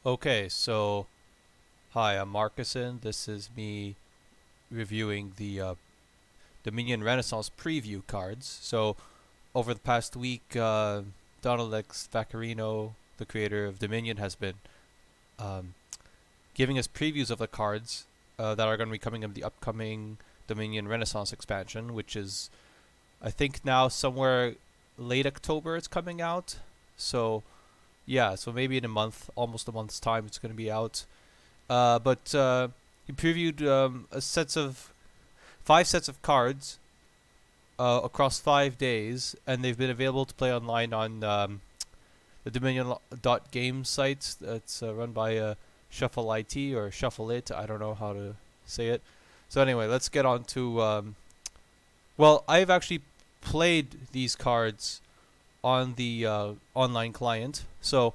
Okay, so hi, I'm Marcuson. This is me reviewing the Dominion Renaissance preview cards. So, over the past week, Donald X Vaccarino, the creator of Dominion, has been um, giving us previews of the cards that are going to be coming in the upcoming Dominion Renaissance expansion, which is, I think, now somewhere late October it's coming out. So, yeah, so maybe in a month, almost a month's time, it's going to be out. But he previewed a sets of 5 sets of cards across 5 days, and they've been available to play online on the Dominion.game site. That's run by Shuffle IT or Shuffle It. I don't know how to say it. So anyway, let's get on to. Well, I've actually played these cards on the online client, so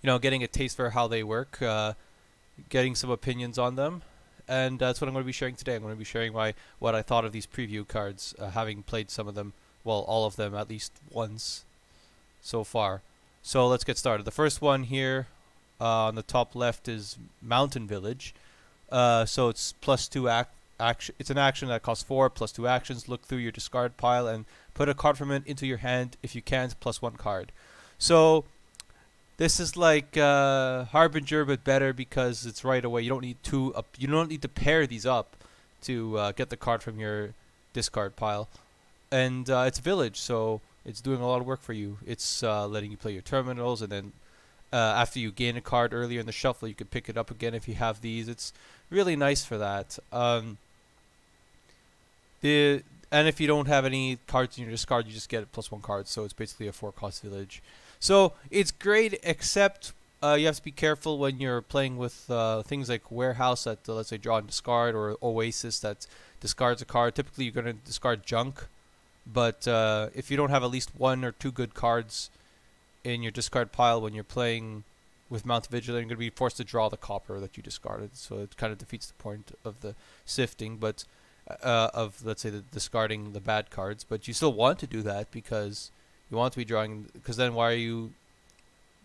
getting a taste for how they work. Getting some opinions on them, and that's what I'm going to be sharing today. I'm going to be sharing what I thought of these preview cards, having played some of them, well, all of them at least once so far. So let's get started. The first one here on the top left is Mountain Village. So it's +2 action. It's an action that costs 4 +2 actions. Look through your discard pile and put a card from it into your hand. If you can't, +1 card. So this is like Harbinger, but better because it's right away. You don't need you don't need to pair these up to get the card from your discard pile, and it's Village, so it's doing a lot of work for you. It's letting you play your terminals, and then after you gain a card earlier in the shuffle, you can pick it up again if you have these. It's really nice for that. And if you don't have any cards in your discard, you just get +1 card. So it's basically a 4-cost Village. So it's great, except you have to be careful when you're playing with things like Warehouse that, let's say, draw and discard, or Oasis that discards a card. Typically, you're going to discard junk. But if you don't have at least 1 or 2 good cards in your discard pile when you're playing with Mount Vigil, you're going to be forced to draw the copper that you discarded. So it kind of defeats the point of the sifting, but of, let's say, the discarding the bad cards. But you still want to do that because you want to be drawing, because then why are you?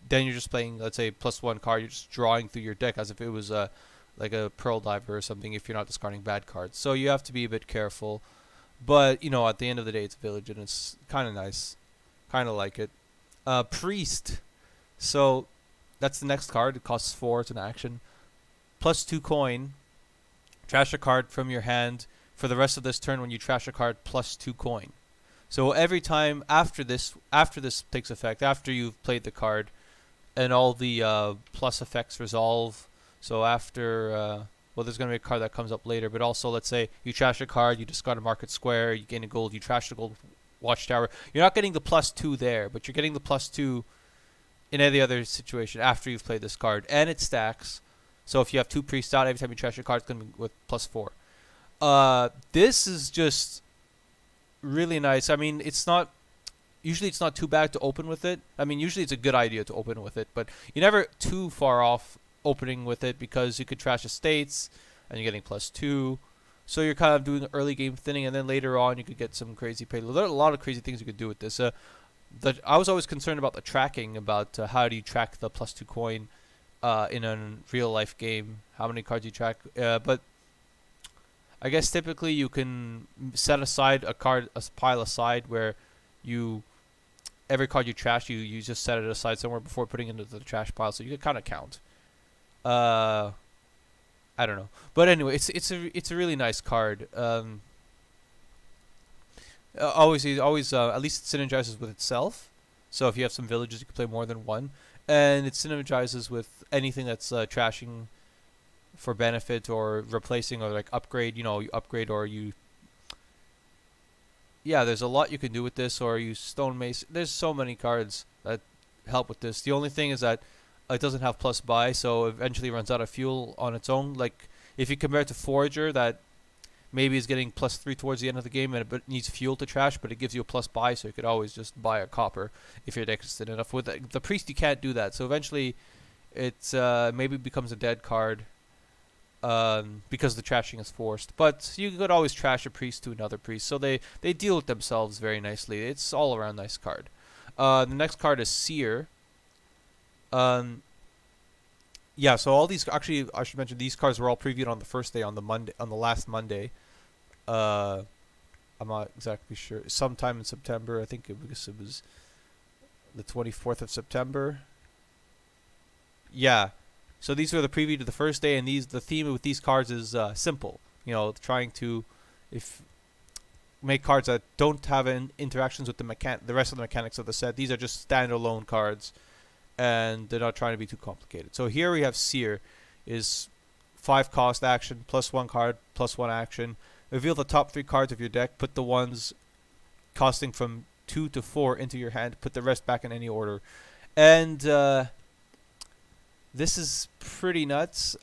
Then you're just playing, let's say, +1 card. You're just drawing through your deck as if it was like a Pearl Diver or something. If you're not discarding bad cards, so you have to be a bit careful. But at the end of the day, it's a Village, and it's kind of nice, kind of like it. Priest. So that's the next card. It costs 4. It's an action. +2 coin. Trash a card from your hand for the rest of this turn. When you trash a card, +2 coin. So every time after this takes effect, after you've played the card, and all the plus effects resolve. So after, well, there's going to be a card that comes up later, but also, let's say you trash a card, you discard a market square, you gain a gold, you trash the gold watchtower. You're not getting the +2 there, but you're getting the +2 in any other situation after you've played this card, and it stacks. So if you have 2 priests out, every time you trash a card, it's going to be with +4. This is just really nice. I mean, usually it's not too bad to open with it. I mean, usually it's a good idea to open with it, but you're never too far off opening with it because you could trash estates and you're getting +2. So you're kind of doing early game thinning, and then later on you could get some crazy payload. There are a lot of crazy things you could do with this. I was always concerned about the tracking, about how do you track the +2 coin in a real life game, how many cards you track. But I guess typically you can set aside a pile aside where every card you trash, you just set it aside somewhere before putting it into the trash pile, so you can kind of count. I don't know, but anyway, it's a really nice card. Always at least it synergizes with itself. So if you have some villages, you can play more than one, and it synergizes with anything that's trashing for benefit or replacing or like upgrade. You upgrade or you. Yeah, there's a lot you can do with this, or you Stone Mace. There's so many cards that help with this. The only thing is that it doesn't have plus buy, so eventually runs out of fuel on its own. Like if you compare it to Forager, that maybe is getting +3 towards the end of the game, and it needs fuel to trash, but it gives you a plus buy, so you could always just buy a copper if your deck is thin enough. With the Priest, you can't do that, so eventually it maybe becomes a dead card because the trashing is forced. But you could always trash a Priest to another Priest, so they deal with themselves very nicely. It's all around nice card. The next card is Seer. Yeah, so all these actually I should mention these cards were all previewed on the first day on the Monday on the last Monday. Uh, I'm not exactly sure. Sometime in September, I think because it was the 24th of September. Yeah. So these are the preview to the first day, and the theme with these cards is simple. You know, trying to if make cards that don't have interactions with the rest of the mechanics of the set. These are just standalone cards, and they're not trying to be too complicated. So here we have Seer, is 5 cost action plus 1 card plus 1 action. Reveal the top 3 cards of your deck. Put the ones costing from 2 to 4 into your hand. Put the rest back in any order. And this is pretty nuts.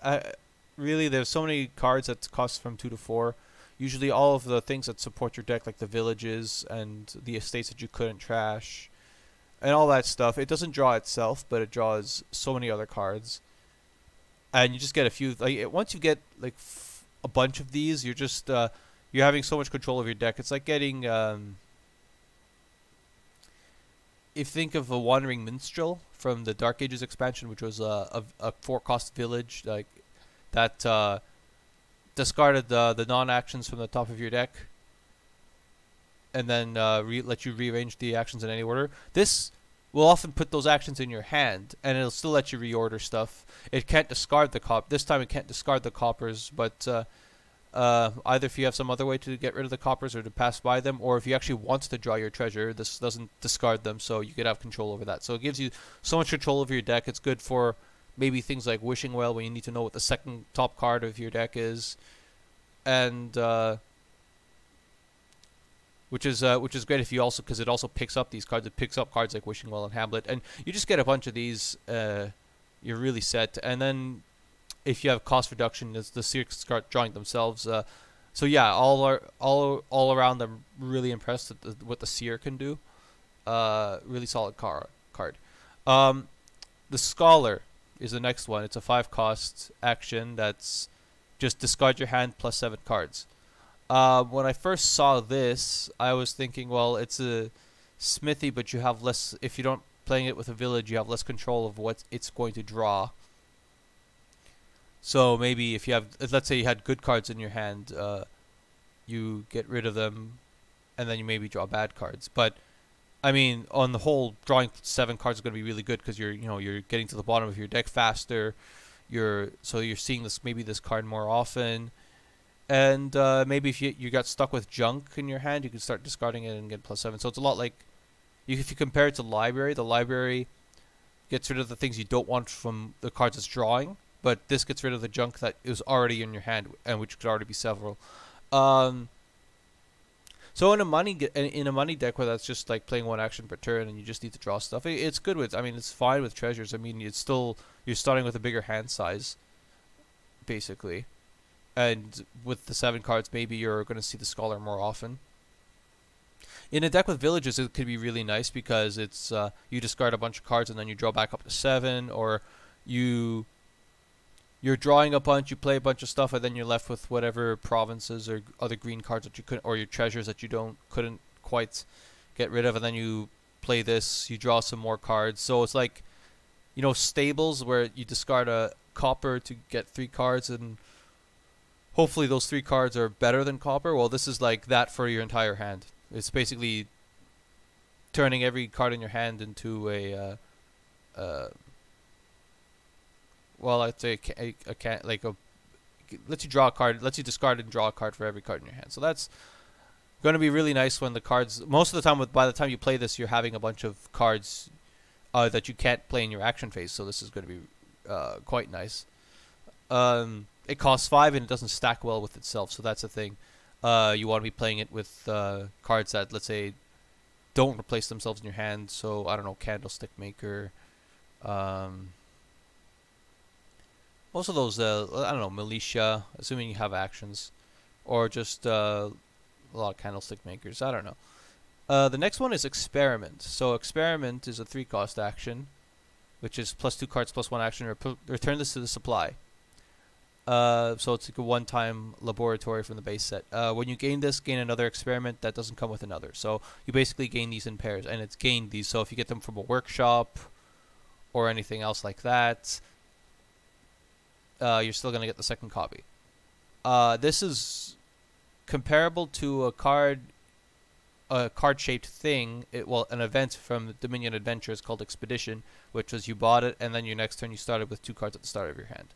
Really, there's so many cards that cost from 2 to 4. Usually all of the things that support your deck, like the villages and the estates that you couldn't trash, and all that stuff. It doesn't draw itself, but it draws so many other cards. And you just get a few. Like once you get like a bunch of these, you're just you're having so much control of your deck. It's like getting if you think of a Wandering Minstrel from the Dark Ages expansion, which was a 4-cost village like that discarded the non-actions from the top of your deck, and then let you rearrange the actions in any order. This will often put those actions in your hand, and it'll still let you reorder stuff. It can't discard the this time it can't discard the coppers, but either if you have some other way to get rid of the coppers or to pass by them, or if you actually want to draw your treasure, this doesn't discard them, so you could have control over that. So it gives you so much control over your deck. It's good for maybe things like Wishing Well, when you need to know what the second top card of your deck is, and which is great if you also, because it also picks up these cards. It picks up cards like Wishing Well and Hamlet, and you just get a bunch of these. You're really set. And then if you have cost reduction, the Seers start drawing themselves. So yeah, all around, I'm really impressed at what the Seer can do. Really solid card. The Scholar is the next one. It's a 5-cost action that's just discard your hand plus 7 cards. When I first saw this, I was thinking, well, it's a smithy, but you have less. If you don't playing it with a village, you have less control of what it's going to draw. So maybe if you have, let's say you had good cards in your hand, you get rid of them, and then you maybe draw bad cards. But I mean, on the whole, drawing 7 cards is going to be really good because you're getting to the bottom of your deck faster. You're seeing this card more often. And maybe if you got stuck with junk in your hand, you can start discarding it and get +7. So it's a lot like, if you compare it to library, the library gets rid of the things you don't want from the cards it's drawing, but this gets rid of the junk that is already in your hand, and which could already be several. So in a money deck where that's just like playing 1 action per turn and you just need to draw stuff, it's good with. I mean, it's fine with treasures. I mean, it's still, you're starting with a bigger hand size, basically. And with the 7 cards, maybe you're going to see the Scholar more often. In a deck with villages, it could be really nice because it's you discard a bunch of cards and then you draw back up to 7, or you're drawing a bunch, you play a bunch of stuff, and then you're left with whatever provinces or other green cards that you couldn't, or your treasures that you couldn't quite get rid of, and then you play this, you draw some more cards. So it's like, stables where you discard a copper to get 3 cards, and hopefully those 3 cards are better than copper. Well, this is like that for your entire hand. It's basically turning every card in your hand into a well, I'd say lets you draw a card, lets you discard and draw a card for every card in your hand. So that's going to be really nice when the cards, most of the time, by the time you play this, you're having a bunch of cards that you can't play in your action phase. So this is going to be quite nice. It costs 5 and it doesn't stack well with itself, so that's the thing. You want to be playing it with cards that, let's say, don't replace themselves in your hand. So, I don't know, Candlestick Maker. Most of those, I don't know, Militia, assuming you have actions. Or just a lot of Candlestick Makers, I don't know. The next one is Experiment. So, Experiment is a 3-cost action, which is +2 cards, +1 action, return this to the supply. So it's like a one-time laboratory from the base set. When you gain this, gain another experiment that doesn't come with another. So you basically gain these in pairs, and it's gained these. So if you get them from a workshop or anything else like that, you're still gonna get the second copy. This is comparable to a card-shaped thing. Well, an event from the Dominion Adventures called Expedition, which was you bought it, and then your next turn you started with 2 cards at the start of your hand.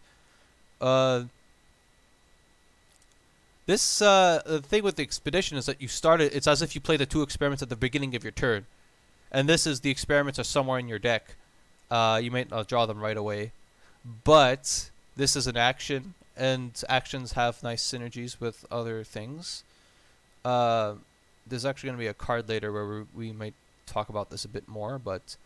The thing with the Expedition is that you started. It's as if you play the 2 experiments at the beginning of your turn, and this is the experiments are somewhere in your deck. You might not draw them right away, but this is an action, and actions have nice synergies with other things. There's actually going to be a card later where we might talk about this a bit more, but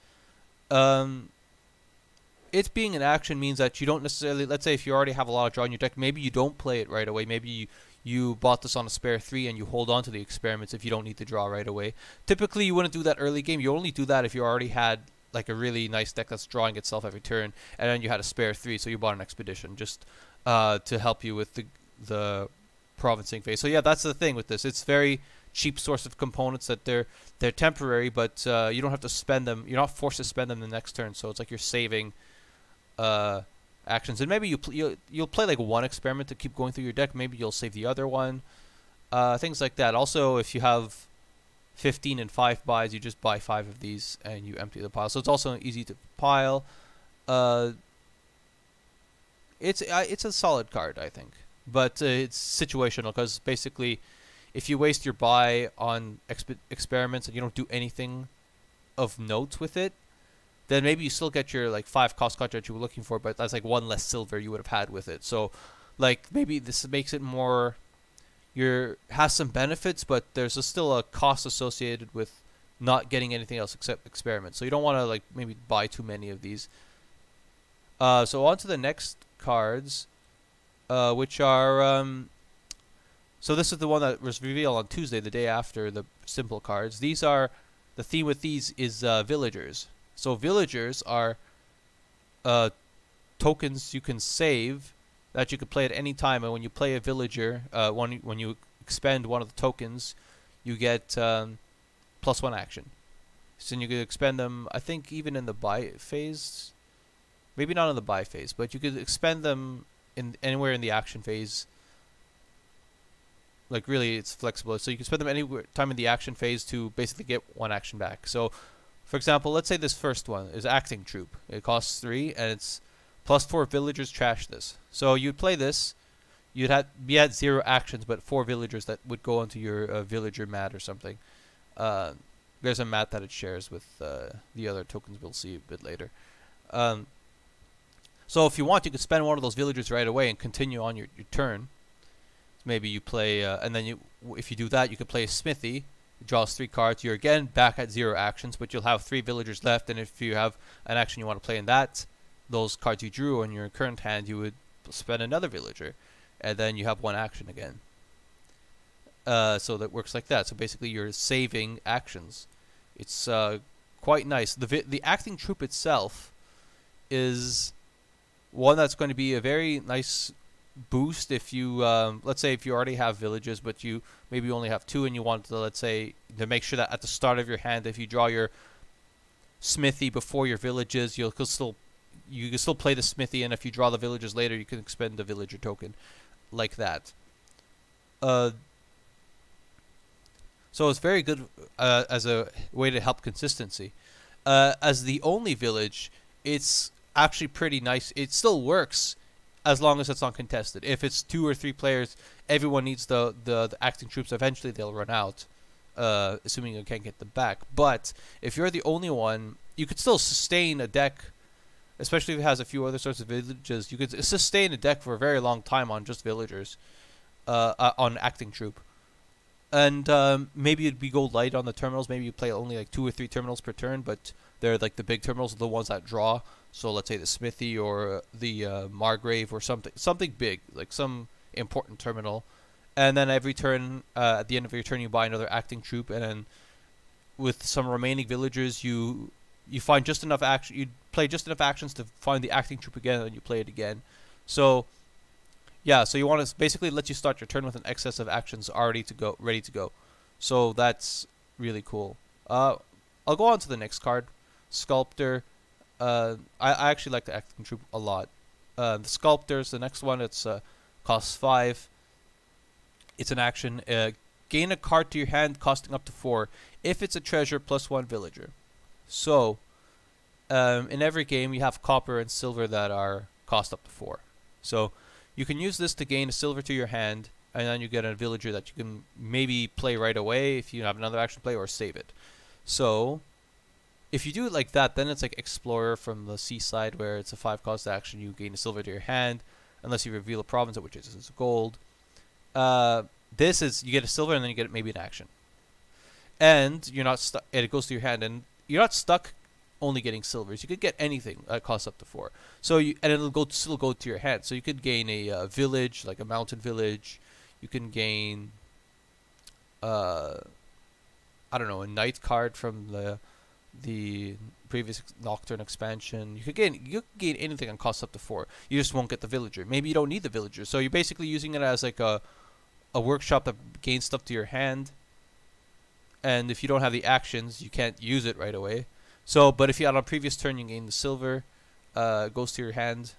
it being an action means that you don't necessarily, let's say if you already have a lot of draw in your deck, maybe you don't play it right away. Maybe you bought this on a spare 3 and you hold on to the experiments if you don't need to draw right away. Typically, you wouldn't do that early game. You only do that if you already had like a really nice deck that's drawing itself every turn, and then you had a spare 3, so you bought an Expedition just to help you with the provincing phase. So yeah, that's the thing with this. It's very cheap source of components that they're temporary, but you don't have to spend them. You're not forced to spend them the next turn, so it's like you're saving actions. And maybe you'll play like one experiment to keep going through your deck. Maybe you'll save the other one. Things like that. Also, if you have 15 and 5 buys, you just buy 5 of these and you empty the pile. So it's also easy to pile. It's a solid card, I think, but it's situational because basically, if you waste your buy on experiments and you don't do anything of note with it, then maybe you still get your like 5 cost card that you were looking for, but that's like 1 less silver you would have had with it. So, like maybe this makes it more. Has some benefits, but there's still a cost associated with not getting anything else except experiments. So you don't want to like maybe buy too many of these. So on to the next cards, which are so this is the one that was revealed on Tuesday, the day after the simple cards. These are the theme with these is villagers. So villagers are tokens you can save that you can play at any time, and when you play a villager, when you expend one of the tokens, you get +1 action. So you could expend them, I think, even in the buy phase. Maybe not in the buy phase, but you could expend them in anywhere in the action phase. Like really, it's flexible. So you can spend them any time in the action phase to basically get 1 action back. So, for example, let's say this first one is Acting Troop. It costs 3, and it's +4 villagers trash this. So you'd play this, you'd be at 0 actions, but 4 villagers that would go onto your villager mat or something. There's a mat that it shares with the other tokens we'll see a bit later. So if you want, you could spend one of those villagers right away and continue on your turn. Maybe you play, and then if you do that, you could play a Smithy. It draws 3 cards. You're again back at 0 actions, but you'll have 3 villagers left, and if you have an action you want to play in those cards you drew in your current hand, you would spend another villager, and then you have 1 action again. So that works like that. So basically, you're saving actions. It's quite nice. The Acting Troop itself is one that's going to be a very nice boost if you, let's say if you already have villages, but you maybe only have 2, and you want to, let's say, to make sure that at the start of your hand, if you draw your Smithy before your villages, you can still play the Smithy, and if you draw the villagers later, you can expend the villager token, like that. So it's very good as a way to help consistency. As the only village, it's actually pretty nice. It still works as long as it's uncontested. If it's 2 or 3 players, everyone needs the Acting Troops. Eventually, they'll run out, assuming you can't get them back. But if you're the only one, you could still sustain a deck. Especially if it has a few other sorts of villages, you could sustain a deck for a very long time on just villagers, on Acting Troop. And maybe you'd go light on the terminals. Maybe you play only like 2 or 3 terminals per turn, but they're like the big terminals are the ones that draw. So let's say the Smithy or the Margrave or something big, like some important terminal. And then every turn, at the end of your turn, you buy another Acting Troop, and then with some remaining villagers, you find just enough action. You play just enough actions to find the Acting Troop again, and you play it again. So, yeah. So you want to basically let you start your turn with an excess of actions ready to go. So that's really cool. I'll go on to the next card, Sculptor. I actually like the Acting Troop a lot. The Sculptors, the next one, it's costs 5. It's an action. Gain a card to your hand costing up to 4. If it's a treasure, plus 1 villager. So, in every game, you have copper and silver that are cost up to 4. So, you can use this to gain a silver to your hand, and then you get a villager that you can maybe play right away if you have another action play, or save it. So, if you do it like that, then it's like Explorer from the Seaside, where it's a 5-cost action. You gain a silver to your hand, unless you reveal a province, which is gold. This is, you get a silver, and then you get maybe an action. And you're not stuck, and it goes to your hand, and you're not stuck only getting silvers. You could get anything that costs up to 4. So and it'll still go to your hand. So you could gain a village, like a mountain village. You can gain, I don't know, a knight card from the previous Nocturne expansion. You could gain anything and costs up to 4. You just won't get the villager. Maybe you don't need the villager, so you're basically using it as like a workshop that gains stuff to your hand. And if you don't have the actions, you can't use it right away. So, but if you had on a previous turn, you gain the silver, goes to your hand.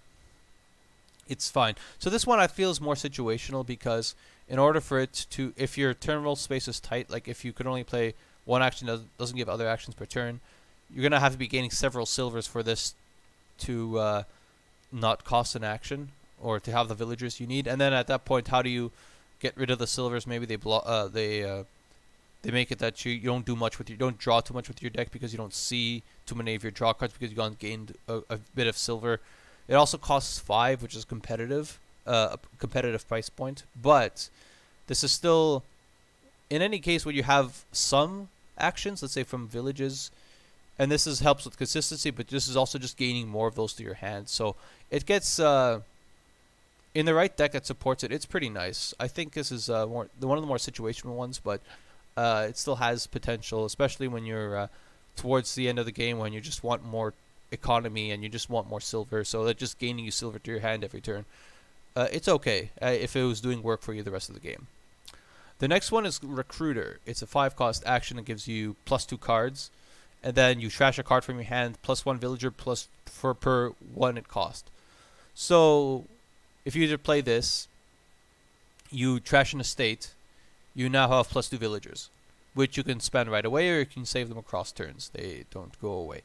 It's fine. So this one I feel is more situational, because in order for it to, if your turn roll space is tight, like if you could only play one action that doesn't give other actions per turn, you're going to have to be gaining several silvers for this to not cost an action, or to have the villagers you need. And then at that point, how do you get rid of the silvers? Maybe they make it that you don't do much with you don't draw too much with your deck, because you don't see too many of your draw cards, because you gained a bit of silver. It also costs 5, which is competitive, a competitive price point. But this is still, in any case, when you have some actions, let's say from villages, and this helps with consistency, but this is also just gaining more of those to your hand. So it gets, in the right deck that supports it, it's pretty nice. I think this is one of the more situational ones, but it still has potential, especially when you're towards the end of the game, when you just want more economy and you just want more silver. So that just gaining you silver to your hand every turn, it's okay if it was doing work for you the rest of the game. The next one is Recruiter. It's a 5-cost action that gives you +2 cards, and then you trash a card from your hand, +1 villager, per 1 it cost. So if you either play this, you trash an estate, you now have +2 villagers, which you can spend right away, or you can save them across turns. They don't go away.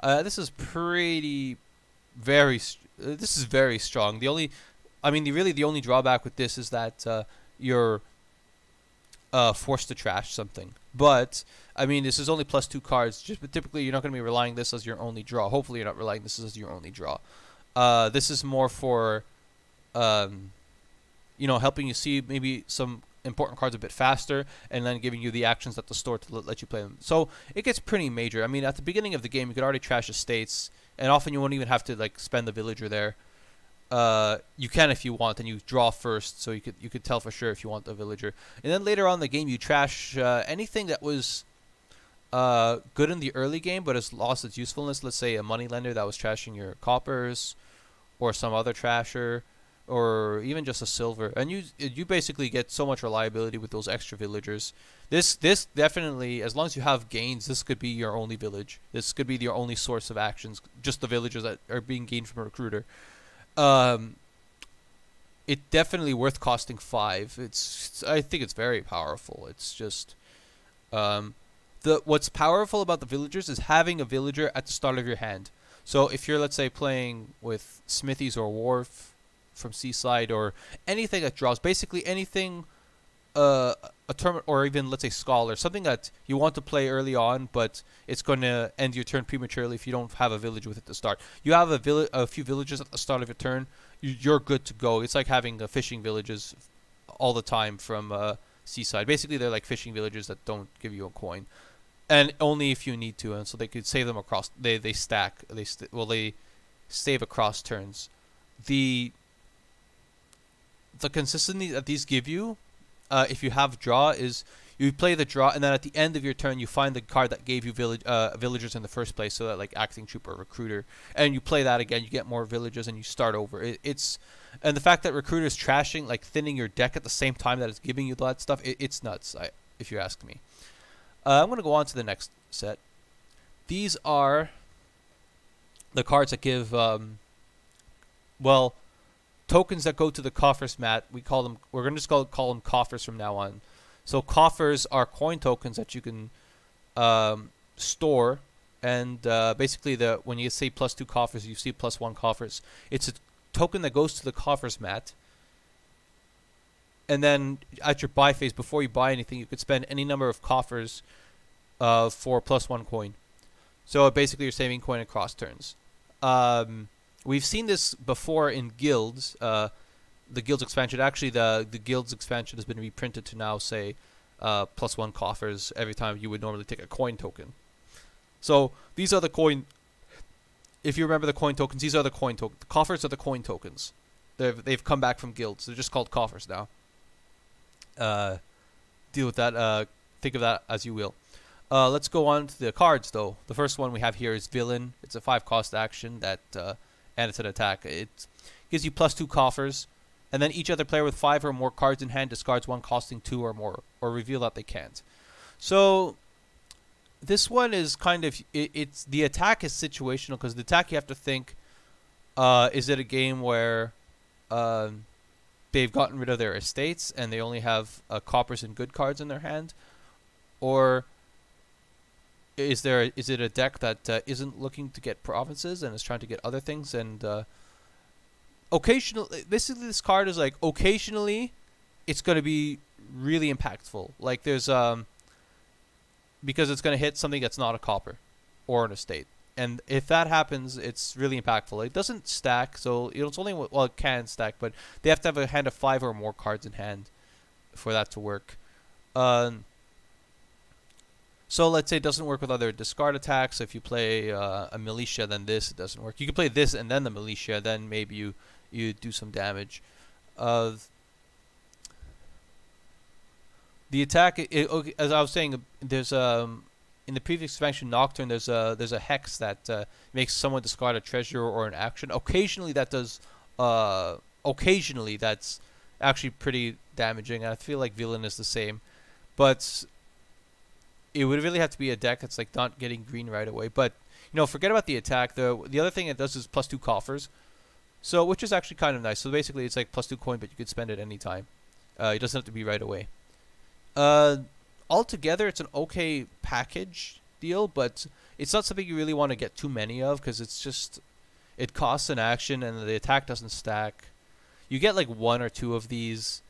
This is this is very strong. The only drawback with this is that you're forced to trash something. But I mean, this is only +2 cards. But typically, you're not going to be relying this as your only draw. Hopefully, you're not relying this as your only draw. This is more for helping you see maybe some important cards a bit faster, and then giving you the actions at the store to let you play them. So it gets pretty major. I mean, at the beginning of the game, you could already trash estates, and often you won't even have to like spend the villager there. You can if you want, and you draw first, so you could tell for sure if you want the villager. And then later on in the game, you trash anything that was good in the early game but has lost its usefulness. Let's say a moneylender that was trashing your coppers, or some other trasher, or even just a silver, and you basically get so much reliability with those extra villagers. This definitely, as long as you have gains, this could be your only village. This could be your only source of actions, just the villagers that are being gained from a recruiter. It definitely worth costing 5. I think it's very powerful. It's just what's powerful about the villagers is having a villager at the start of your hand. So if you're, let's say, playing with Smithies or Wharf from Seaside, or anything that draws, basically anything, a tournament, or even let's say Scholar, something that you want to play early on, but it's going to end your turn prematurely if you don't have a village with it to start. You have a few villages at the start of your turn, you're good to go. It's like having fishing villages all the time from Seaside. Basically, they're like fishing villages that don't give you a coin, and only if you need to, and so they could save them across. They stack. They save across turns. The consistency that these give you, if you have draw, is you play the draw, and then at the end of your turn, you find the card that gave you villagers in the first place, so that like Acting Troop or Recruiter, and you play that again, you get more villagers, and you start over. And the fact that Recruiter is trashing, like thinning your deck at the same time that it's giving you that stuff, it's nuts, if you ask me. I'm going to go on to the next set. These are the cards that give well, tokens that go to the coffers mat. We call them. We're gonna just call them coffers from now on. So coffers are coin tokens that you can store, and basically when you say +2 coffers, you see +1 coffers. It's a token that goes to the coffers mat, and then at your buy phase, before you buy anything, you could spend any number of coffers for +1 coin. So basically, you're saving coin across turns. We've seen this before in guilds. The guilds expansion. Actually, the guilds expansion has been reprinted to now say +1 coffers every time you would normally take a coin token. So these are the coin. If you remember the coin tokens, these are the coin tokens. The coffers are the coin tokens. They've come back from guilds. They're just called coffers now. Deal with that. Think of that as you will. Let's go on to the cards, though. The first one we have here is Villain. It's a 5-cost action that, and it's an attack. It gives you +2 coffers, and then each other player with 5 or more cards in hand discards one costing 2 or more, or reveal that they can't. So this one is kind of it's the attack is situational, because the attack you have to think, is it a game where they've gotten rid of their estates and they only have coppers and good cards in their hand, or is it a deck that isn't looking to get provinces and is trying to get other things? And occasionally, basically, this card is like occasionally, it's going to be really impactful. Like there's because it's going to hit something that's not a copper or an estate, and if that happens, it's really impactful. It doesn't stack, so it's only, well, it can stack, but they have to have a hand of 5 or more cards in hand for that to work. So let's say it doesn't work with other discard attacks. If you play a militia, then it doesn't work. You can play this and then the militia, then maybe you do some damage. The attack, okay, as I was saying, there's in the previous expansion Nocturne, there's a hex that makes someone discard a treasure or an action. Occasionally that does. Occasionally that's actually pretty damaging. I feel like Villain is the same, but it would really have to be a deck that's like not getting green right away. But forget about the attack. The other thing it does is +2 coffers, so which is actually kind of nice. So basically, it's like +2 coin, but you could spend it any time. It doesn't have to be right away. Altogether, it's an okay package deal, but it's not something you really want to get too many of, because it costs an action and the attack doesn't stack. You get like 1 or 2 of these.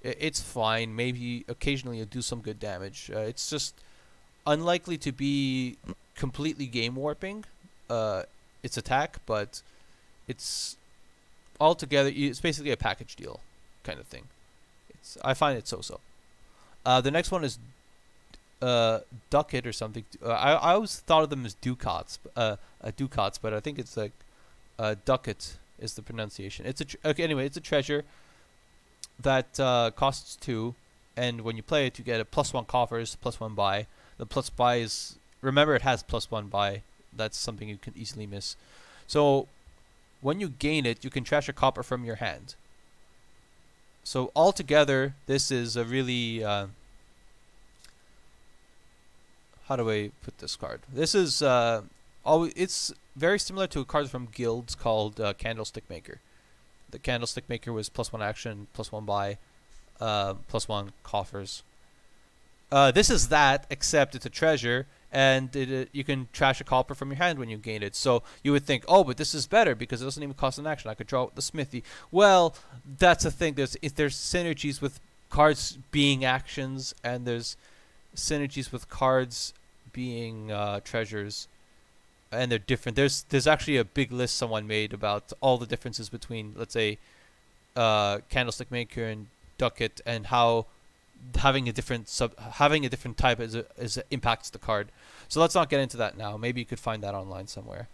It's fine. Maybe occasionally you'll do some good damage. It's just unlikely to be completely game warping its attack, but it's altogether, it's basically a package deal kind of thing. I find it so-so. The next one is Ducat or something. I always thought of them as Ducats, but I think it's like Ducat is the pronunciation. Okay, anyway, it's a treasure that costs 2, and when you play it, you get a +1 coffers, +1 buy. The plus buy is, remember, it has +1 buy. That's something you can easily miss. So when you gain it, you can trash a copper from your hand. So altogether, this is a really how do I put this card? This is it's very similar to a card from guilds called Candlestick Maker. The Candlestick Maker was +1 action, +1 buy, +1 coffers. This is that, except it's a treasure, and you can trash a copper from your hand when you gain it. So you would think, oh, but this is better because it doesn't even cost an action. I could draw with the smithy. Well, that's the thing. There's synergies with cards being actions, and there's synergies with cards being treasures, and they're different. There's actually a big list someone made about all the differences between, let's say, Candlestick Maker and Ducat, and how having a different type impacts the card. So let's not get into that now. Maybe you could find that online somewhere.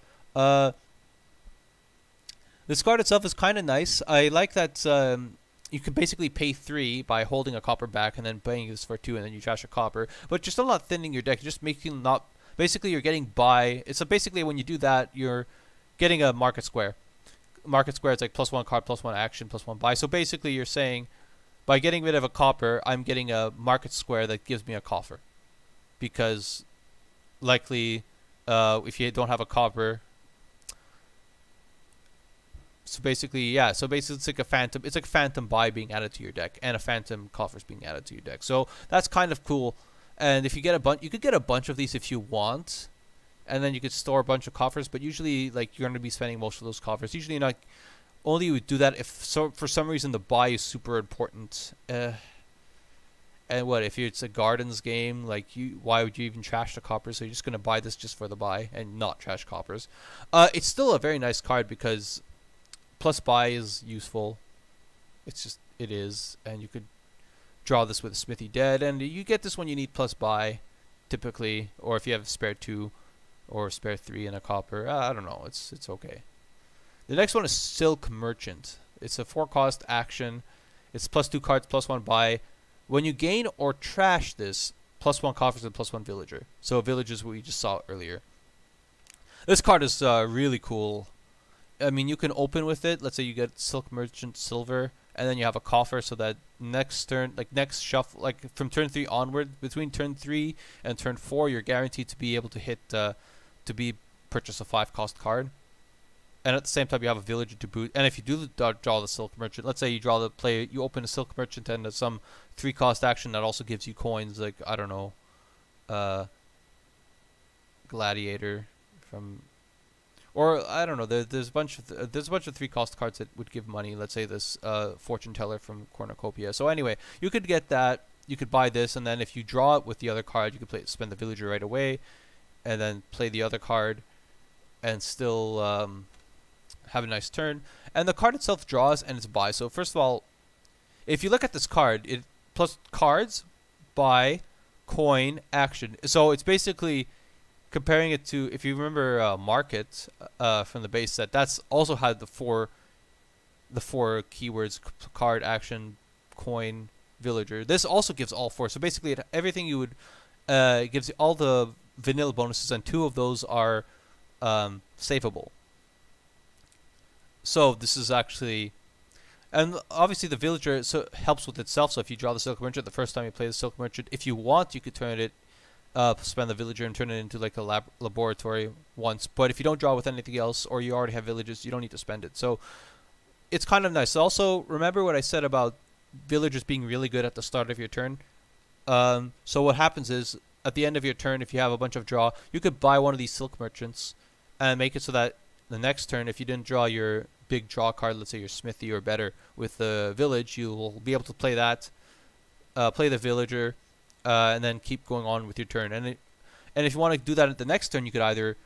This card itself is kind of nice. I like that you can basically pay 3 by holding a copper back and then paying this for 2, and then you trash a copper. But you're still not thinning your deck. You're just making not. Basically, you're getting buy. So basically, when you do that, you're getting a market square. Market square is like +1 card, +1 action, +1 buy. So basically, you're saying, by getting rid of a copper, I'm getting a market square that gives me a coffer. Because likely, if you don't have a copper, So basically, yeah. So basically, it's like a phantom. It's like phantom buy being added to your deck, and a phantom coffers being added to your deck. So that's kind of cool. And if you get a bunch, you could get a bunch of these if you want, and then you could store a bunch of coffers. But usually, like you're going to be spending most of those coffers. Usually, not only you would do that if so for some reason the buy is super important. And what if it's a gardens game? Like why would you even trash the coppers? So you're just gonna buy this just for the buy and not trash coppers. It's still a very nice card because plus buy is useful. It is, and you could draw this with a Smithy Dead, and you get this when you need plus buy, typically, or if you have a spare 2 or spare 3 and a copper. I don't know. It's okay. The next one is Silk Merchant. It's a 4-cost action. It's plus 2 cards, plus 1 buy. When you gain or trash this, plus 1 coffers and plus 1 villager. So villager is what we just saw earlier. This card is really cool. I mean, you can open with it. Let's say you get Silk Merchant Silver, and then you have a coffer, so that next turn, like next shuffle, like from turn 3 onward, between turn 3 and turn 4, you're guaranteed to be able to hit, purchase a 5-cost card. And at the same time, you have a villager to boot. And if you do draw the Silk Merchant, let's say you you open a Silk Merchant and some 3-cost action that also gives you coins, like I don't know, Gladiator from, or I don't know. There's a bunch of 3-cost cards that would give money. Let's say this Fortune Teller from Cornucopia. So anyway, you could get that. You could buy this, and then if you draw it with the other card, you could spend the villager right away, and then play the other card, and still have a nice turn. And the card itself draws and it's buy. So first of all, if you look at this card, it plus cards, buy, coin, action. So it's basically comparing it to, if you remember Market from the base set, that's also had the four keywords: card, action, coin, villager. This also gives all 4. So basically everything you would gives you all the vanilla bonuses, and 2 of those are savable. So this is actually, and obviously the villager helps with itself. So if you draw the Silk Merchant the first time you play the Silk Merchant, if you want, you could turn it, spend the villager and turn it into like a laboratory once. But if you don't draw with anything else, or you already have villagers, you don't need to spend it. So it's kind of nice. Also, remember what I said about villagers being really good at the start of your turn. So what happens is, at the end of your turn, if you have a bunch of draw, you could buy one of these Silk Merchants and make it so that the next turn, if you didn't draw your big draw card, let's say your Smithy or better with the village, you will be able to play that, play the villager, and then keep going on with your turn. And if you want to do that at the next turn, you could either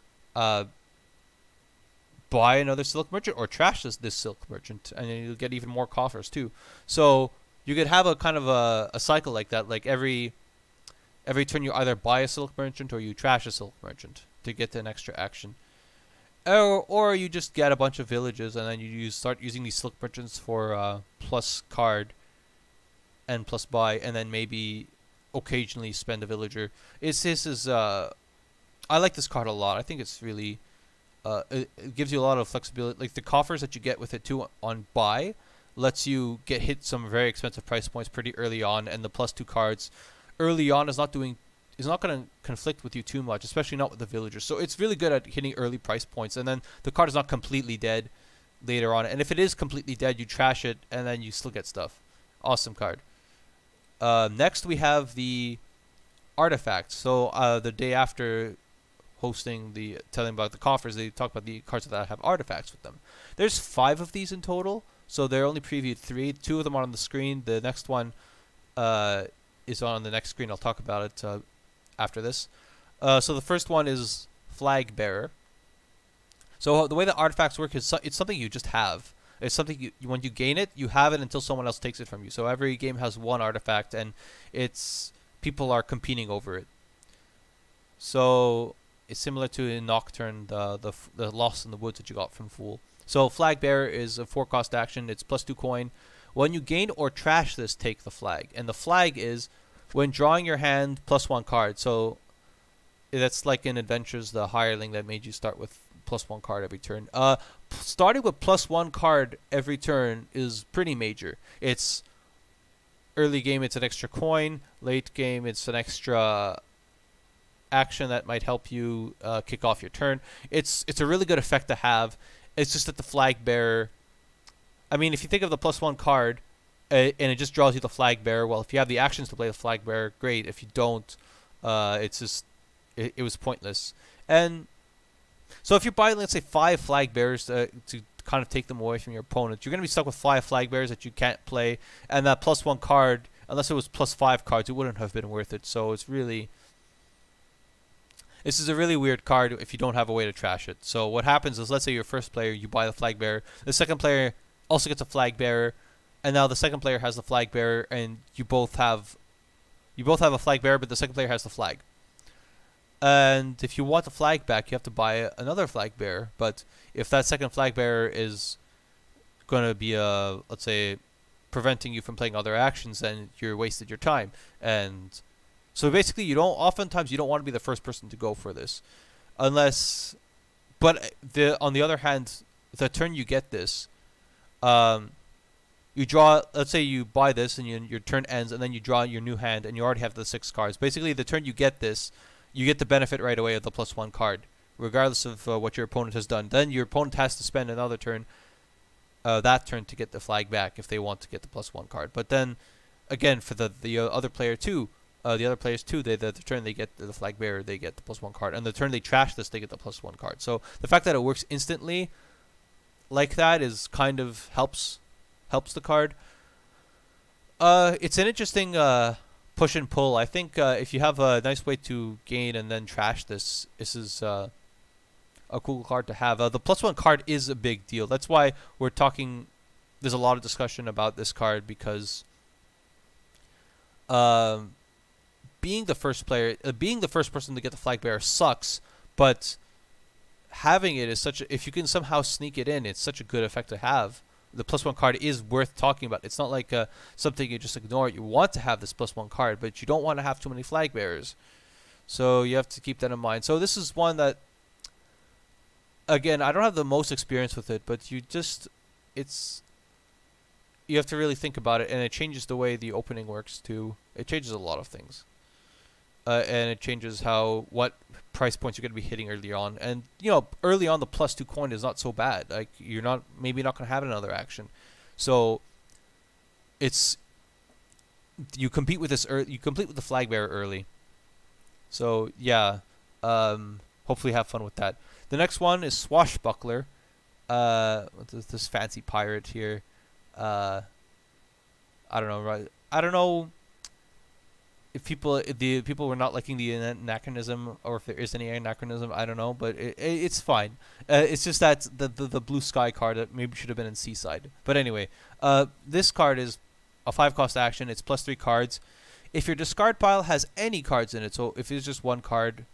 buy another Silk Merchant or trash this Silk Merchant, and then you'll get even more coffers too. So you could have a kind of a cycle like that. Like every turn, you either buy a Silk Merchant or you trash a Silk Merchant to get an extra action. Or you just get a bunch of villages, and then you start using these Silk Merchants for plus card and plus buy, and then maybe occasionally spend a villager. I like this card a lot. I think it's really it gives you a lot of flexibility. Like the coffers that you get with it too on buy lets you hit some very expensive price points pretty early on, and the plus 2 cards early on is not going to conflict with you too much, especially not with the villagers. So it's really good at hitting early price points, and then the card is not completely dead later on. And if it is completely dead, you trash it, and then you still get stuff. Awesome card. Next, we have the artifacts. So the day after telling about the coffers, they talk about the cards that have artifacts with them. There's 5 of these in total, so they're only previewed 3. 2 of them are on the screen. The next one is on the next screen. I'll talk about it after this. So the first one is Flag Bearer. So the way the artifacts work is it's something you just have. It's something when you gain it, you have it until someone else takes it from you. So every game has one artifact, and people are competing over it. So it's similar to in Nocturne, the Lost in the Woods that you got from Fool. So Flag Bearer is a 4-cost action. It's plus 2 coin. When you gain or trash this, take the flag. And the flag is when drawing your hand plus 1 card. So that's like in Adventures, the hireling that made you start with plus 1 card every turn. Starting with plus 1 card every turn is pretty major. It's early game, it's an extra coin. Late game, it's an extra action that might help you kick off your turn. It's a really good effect to have. It's just that the flag bearer I mean, if you think of the +1 card, and it just draws you the flag bearer. Well, if you have the actions to play the flag bearer, great. If you don't, it's just it was pointless. And so if you're buying, let's say, 5 flag bearers to kind of take them away from your opponent, you're going to be stuck with 5 flag bearers that you can't play, and that +1 card, unless it was +5 cards, it wouldn't have been worth it. So it's really, this is a really weird card if you don't have a way to trash it. So what happens is, let's say you're first player, you buy the flag bearer, the second player also gets a flag bearer, and now the second player has the flag bearer, and you both have a flag bearer, but the second player has the flag. And if you want the flag back, you have to buy another flag bearer. But if that second flag bearer is going to be, let's say, preventing you from playing other actions, then you're wasted your time. And so basically, oftentimes you don't want to be the first person to go for this, unless. But on the other hand, the turn you get this, you draw. Let's say you buy this, and your turn ends, and then you draw your new hand, and you already have the 6 cards. Basically, the turn you get this, you get the benefit right away of the +1 card, regardless of what your opponent has done. Then your opponent has to spend another turn, that turn, to get the flag back if they want to get the +1 card. But then, again, for the other player too, the other players too, the turn they get the flag bearer, they get the +1 card, and the turn they trash this, they get the +1 card. So the fact that it works instantly, like that, is kind of helps the card. It's an interesting push and pull. I think if you have a nice way to gain and then trash this, this is a cool card to have. The +1 card is a big deal. That's why we're talking. There's a lot of discussion about this card, because being the first person to get the flag bearer sucks, but having it is if you can somehow sneak it in, it's such a good effect to have. The +1 card is worth talking about. It's not like something you just ignore. You want to have this +1 card, but you don't want to have too many flag bearers. So you have to keep that in mind. So this is one that, again, I don't have the most experience with it, but you have to really think about it, and it changes the way the opening works too. It changes a lot of things. And it changes what price points you're going to be hitting early on. And, early on, the +2 coin is not so bad. Like, you're maybe not going to have another action. So you compete with this you complete with the flag bearer early. So yeah, hopefully have fun with that. The next one is Swashbuckler. This fancy pirate here. I don't know, right? I don't know if the people were not liking the anachronism, or if there is any anachronism. I don't know, but it's fine. It's just that the blue sky card that maybe should have been in Seaside. But anyway, this card is a 5-cost action. It's +3 cards. If your discard pile has any cards in it, so if it's just 1 card,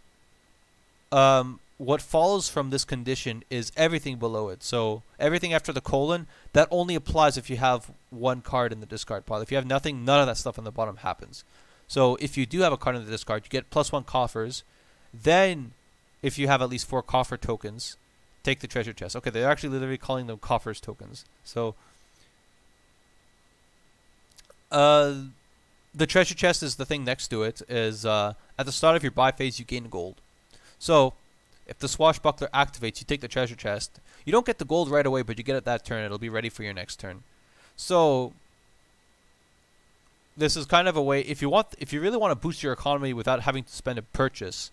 what follows from this condition is everything below it. So everything after the colon, that only applies if you have 1 card in the discard pile. If you have nothing, none of that stuff on the bottom happens. So if you do have a card in the discard, you get +1 coffers. Then, if you have at least 4 coffer tokens, take the treasure chest. Okay, they're actually literally calling them coffers tokens. So the treasure chest is the thing next to it. Is at the start of your buy phase, you gain gold. So if the Swashbuckler activates, you take the treasure chest. You don't get the gold right away, but you get it that turn. It'll be ready for your next turn. So this is kind of a way, if you really want to boost your economy without having to spend a purchase,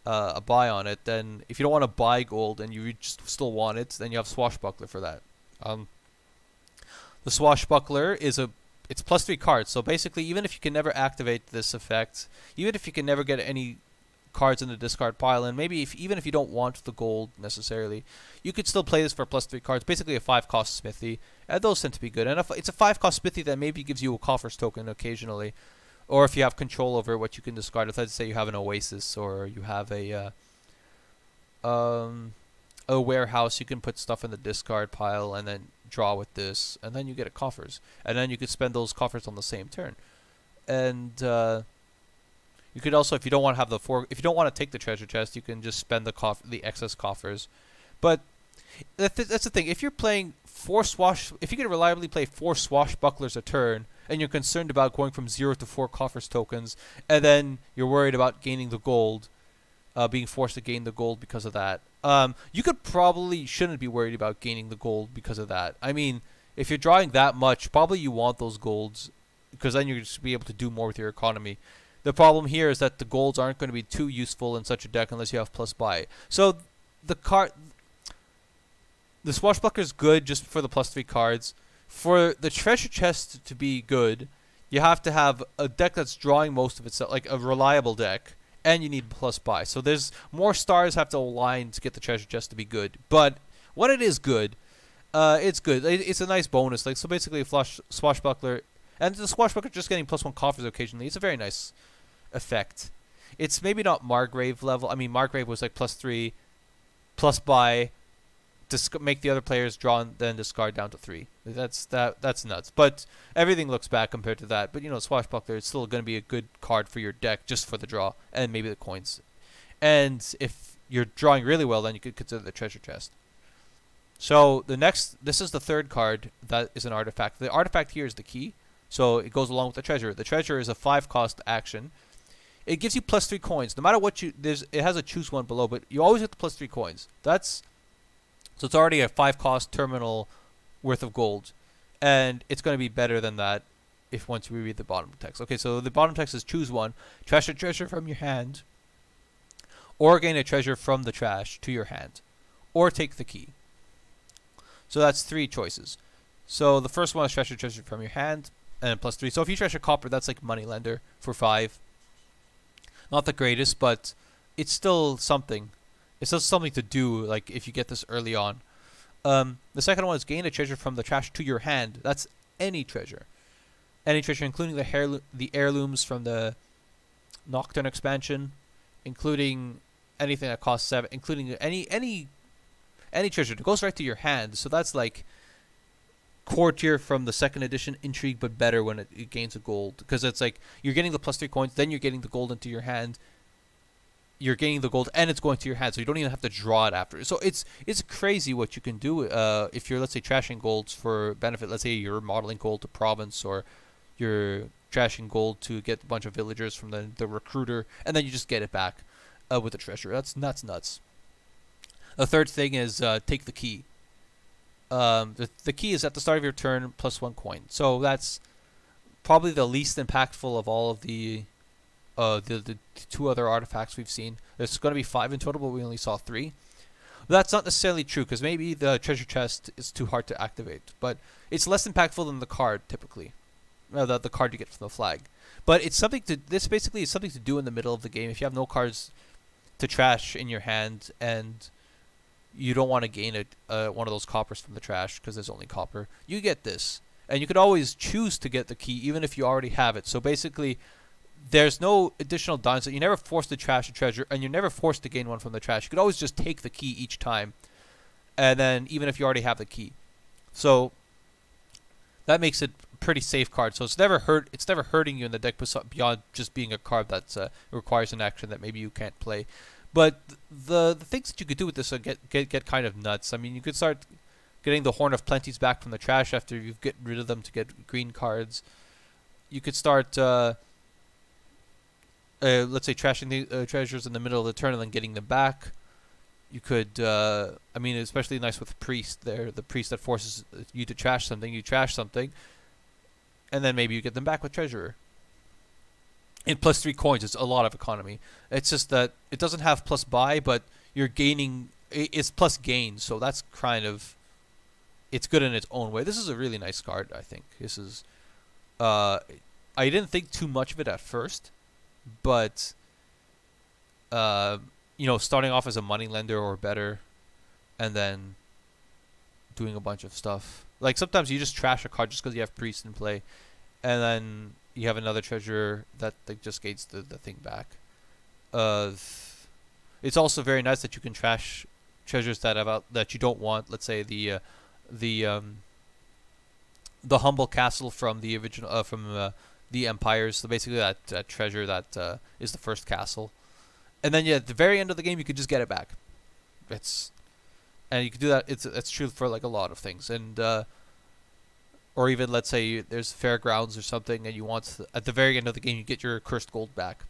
a buy on it, then if you don't want to buy gold and you just still want it, then you have Swashbuckler for that. The Swashbuckler it's +3 cards, so basically even if you can never activate this effect, even if you can never get any cards in the discard pile, and maybe even if you don't want the gold necessarily, you could still play this for +3 cards. Basically a 5-cost smithy, and those tend to be good. And it's a 5-cost smithy that maybe gives you a coffers token occasionally, or if you have control over what you can discard. If let's say you have an oasis, or you have a warehouse, you can put stuff in the discard pile and then draw with this, and then you get a coffers, and then you could spend those coffers on the same turn. And you could also, if you don't want to have if you don't want to take the treasure chest, you can just spend the excess coffers. But that's the thing. If you're playing if you can reliably play 4 swashbucklers a turn, and you're concerned about going from 0 to 4 coffers tokens, and then you're worried about gaining the gold, being forced to gain the gold because of that, you shouldn't be worried about gaining the gold because of that. I mean, if you're drawing that much, probably you want those golds, because then you're just be able to do more with your economy. The problem here is that the golds aren't going to be too useful in such a deck unless you have plus buy. So the Swashbuckler is good just for the +3 cards. For the treasure chest to be good, you have to have a deck that's drawing most of itself, like a reliable deck, and you need plus buy. So there's more stars have to align to get the treasure chest to be good. But when it is good, it's good. It's a nice bonus. Like, so basically, a Swashbuckler, and the Swashbuckler just getting +1 coffers occasionally. It's a very nice effect. It's maybe not Margrave level. I mean, Margrave was like +3, plus buy, make the other players draw and then discard down to 3. That's nuts. But everything looks bad compared to that. But you know, Swashbuckler is still going to be a good card for your deck just for the draw and maybe the coins. And if you're drawing really well, then you could consider the treasure chest. So this is the third card that is an artifact. The artifact here is the key, so it goes along with the treasure. The treasure is a 5-cost action. It gives you +3 coins. No matter what it has a choose one below, but you always get the +3 coins. So it's already a 5-cost terminal worth of gold, and it's going to be better than that if once we read the bottom text. Okay, so the bottom text is choose one, trash a treasure from your hand, or gain a treasure from the trash to your hand, or take the key. So that's 3 choices. So the first one is trash a treasure from your hand, and +3. So if you trash a copper, that's like Moneylender for 5. Not the greatest, but it's still something. It's still something to do, like, if you get this early on. The second one is gain a treasure from the trash to your hand. That's any treasure. Any treasure, including the heirlooms from the Nocturne expansion, including anything that costs 7, including any treasure. It goes right to your hand. So that's like Courtier from the 2nd edition, Intrigue, but better when it gains a gold. Because it's like, you're getting the +3 coins, then you're getting the gold into your hand. You're getting the gold and it's going to your hand, so you don't even have to draw it after. So it's crazy what you can do if you're, let's say, trashing golds for benefit. Let's say you're modeling gold to province, or you're trashing gold to get a bunch of villagers from the recruiter, and then you just get it back with the treasure. That's nuts. The third thing is take the key. The key is at the start of your turn, +1 coin. So that's probably the least impactful of all of the 2 other artifacts we've seen. There's going to be 5 in total, but we only saw 3. That's not necessarily true, because maybe the treasure chest is too hard to activate, but it's less impactful than the card typically. The card you get from the flag. But it's something to. This basically is something to do in the middle of the game if you have no cards to trash in your hand and you don't want to gain one of those coppers from the trash because there's only copper. You get this, and you could always choose to get the key even if you already have it. So basically, there's no additional dimes. You're never forced to trash a treasure, and you're never forced to gain one from the trash. You could always just take the key each time, and then even if you already have the key. So that makes it a pretty safe card. So it's never hurting you in the deck beyond just being a card that requires an action that maybe you can't play. But the things that you could do with this get kind of nuts. I mean, you could start getting the Horn of Plenties back from the trash after you've get rid of them to get green cards. You could start let's say trashing the treasures in the middle of the turn and then getting them back. You could, I mean, especially nice with Priest there, the Priest that forces you to trash something. You trash something, and then maybe you get them back with Treasurer. In +3 coins, it's a lot of economy. It's just that it doesn't have plus buy, but you're gaining, it's plus gain, so that's kind of, it's good in its own way. This is a really nice card, I think. This is, I didn't think too much of it at first, but you know, starting off as a moneylender or better, and then doing a bunch of stuff. Like sometimes you just trash a card just because you have Priest in play, and then you have another treasure that just gains the thing back. It's also very nice that you can trash treasures that you don't want. Let's say the humble castle from the original the Empires. So basically that treasure that is the first castle, and then at the very end of the game you could just get it back. And you can do that. It's true for like a lot of things, and or even let's say there's fairgrounds or something, and you want at the very end of the game you get your cursed gold back.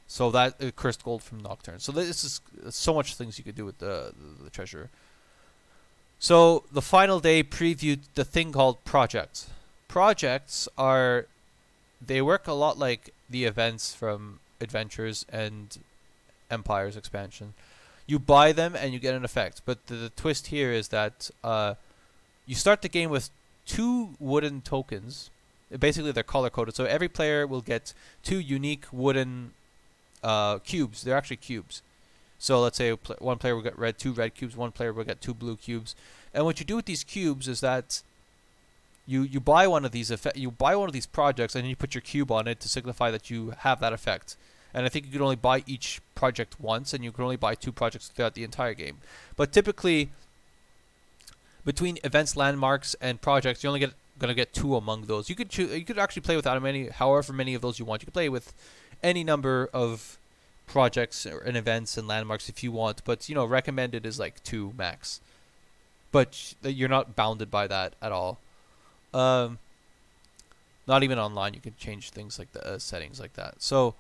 So that cursed gold from Nocturne. So this is so much things you could do with the treasure. So the final day previewed the thing called projects. Projects are they work a lot like the events from Adventures and Empires expansion. You buy them and you get an effect, but the twist here is that you start the game with 2 wooden tokens. Basically, they're color coded, so every player will get 2 unique wooden cubes. They're actually cubes. So let's say one player will get 2 red cubes, one player will get 2 blue cubes. And what you do with these cubes is that you buy one of these projects, and then you put your cube on it to signify that you have that effect. And I think you can only buy each project once, and you can only buy 2 projects throughout the entire game. But typically, between events, landmarks, and projects, you're only gonna get 2 among those. You could actually play without however many of those you want. You can play with any number of projects and events and landmarks if you want, but recommended is like 2 max. But you're not bounded by that at all. Not even online, you can change things like the settings like that. So,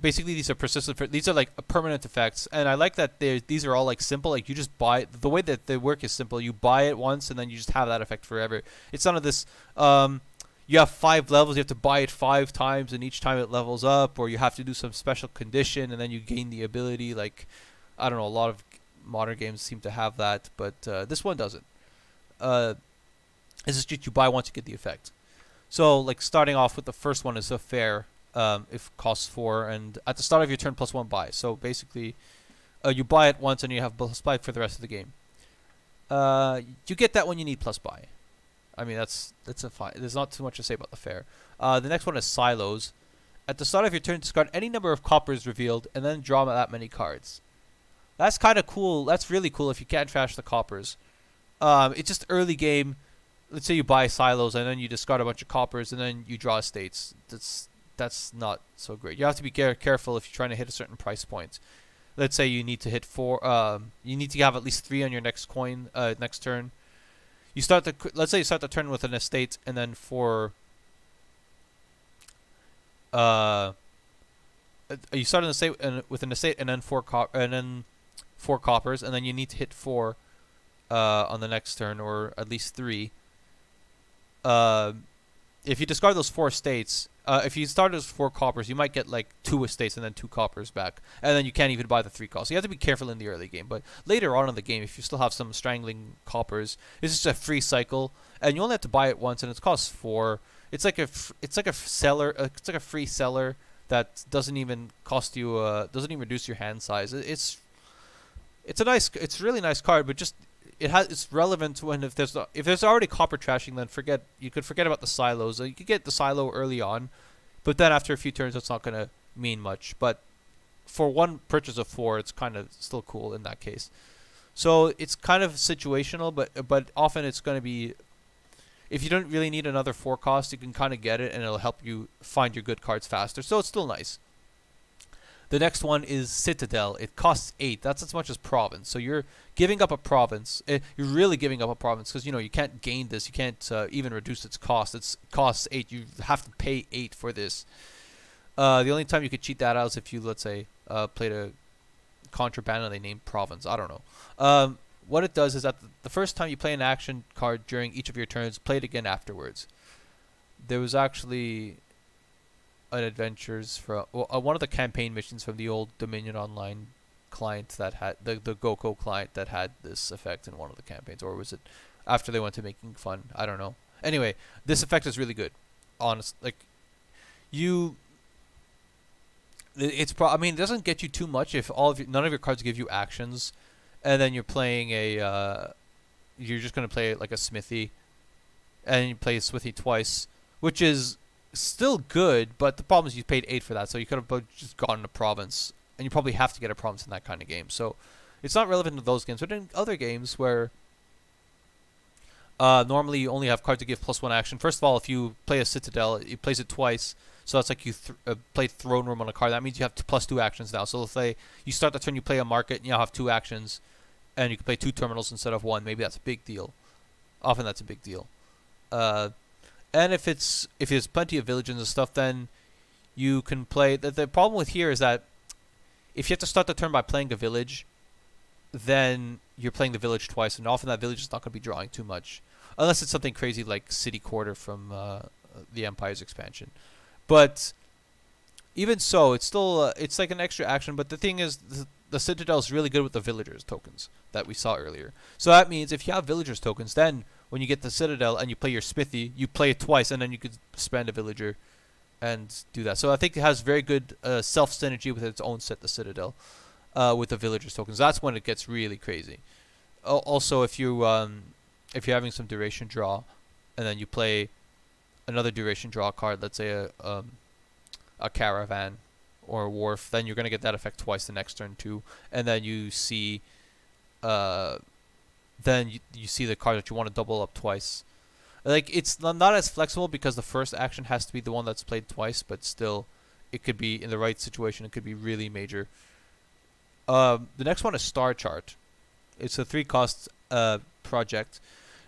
basically, these are persistent. These are like permanent effects, and I like that these are all like simple. Like you just buy the way that they work is simple. You buy it once, and then you just have that effect forever. It's none of this. You have 5 levels. You have to buy it 5 times, and each time it levels up, or you have to do some special condition, and then you gain the ability. Like I don't know, a lot of modern games seem to have that, but this one doesn't. This is just you buy once, you get the effect. So, like starting off with the first one is a fair. If costs 4, and at the start of your turn +1 buy. So basically, you buy it once, and you have plus buy for the rest of the game. You get that when you need plus buy. I mean that's a fine. There's not too much to say about the fair. The next one is silos. At the start of your turn, discard any number of coppers revealed, and then draw that many cards. That's kind of cool. That's really cool if you can't trash the coppers. It's just early game. Let's say you buy silos, and then you discard a bunch of coppers, and then you draw estates. That's not so great. You have to be careful if you're trying to hit a certain price point. Let's say you need to hit 4. You need to have at least 3 on your next next turn. Let's say you start the turn with an estate, and then you start an estate with an estate, and then 4 coppers, and then you need to hit 4 on the next turn, or at least 3. If you discard those 4 estates, if you start as 4 coppers, you might get like 2 estates and then 2 coppers back, and then you can't even buy the 3 costs. So you have to be careful in the early game. But later on in the game, if you still have some strangling coppers, it's just a free cycle, and you only have to buy it once, and it costs 4. It's like a seller. It's like a free seller that doesn't even cost you. Doesn't even reduce your hand size. It's a really nice card, but just. It's relevant when if there's already copper trashing, then you could forget about the silos. You could get the silo early on, but then after a few turns, it's not gonna mean much. But for one purchase of 4, it's kind of still cool in that case. So it's kind of situational, but often it's gonna be if you don't really need another 4 cost, you can kind of get it, and it'll help you find your good cards faster. So it's still nice. The next one is Citadel. It costs 8. That's as much as Province. So you're giving up a province. You're really giving up a province because you can't gain this. You can't even reduce its cost. It costs 8. You have to pay 8 for this. The only time you could cheat that out is if you, let's say, played a contraband and they named province. I don't know. What it does is that the first time you play an action card during each of your turns, play it again afterwards. There was actually an adventures from one of the campaign missions from the old Dominion Online client that had the GoCo client that had this effect in one of the campaigns, or was it after they went to making fun? I don't know. Anyway, this effect is really good. Honest, like it doesn't get you too much if none of your cards give you actions, and then you're playing you're just gonna play like a smithy, and you play a smithy twice, which is still good, but the problem is you paid 8 for that, so you could have just gotten a province, and you probably have to get a province in that kind of game. So it's not relevant to those games, but in other games where normally you only have cards to give +1 action. First of all, if you play a Citadel, it plays it twice, so that's like you played Throne Room on a card. That means you have +2 actions now. So let's say you start the turn, you play a market, and you now have 2 actions, and you can play 2 terminals instead of 1. Maybe that's a big deal. Often that's a big deal. And if there's plenty of villages and stuff, then you can play. The problem with here is that if you have to start the turn by playing a village, then you're playing the village twice, and often that village is not going to be drawing too much, unless it's something crazy like City Quarter from the Empire's expansion. But even so, it's still it's like an extra action. But the thing is, the Citadel is really good with the villagers tokens that we saw earlier. So that means if you have villagers tokens, then when you get the Citadel and you play your Smithy, you play it twice, and then you could spend a villager and do that. So I think it has very good self synergy with its own set, the Citadel, with the villagers tokens. That's when it gets really crazy. Also, if if you're having some duration draw, and then you play another duration draw card, let's say a caravan or a wharf, then you're gonna get that effect twice the next turn too, and then you see, you see the card that you want to double up twice. Like, it's not as flexible because the first action has to be the one that's played twice, but still, it could be in the right situation. It could be really major. The next one is Star Chart. It's a 3-cost project.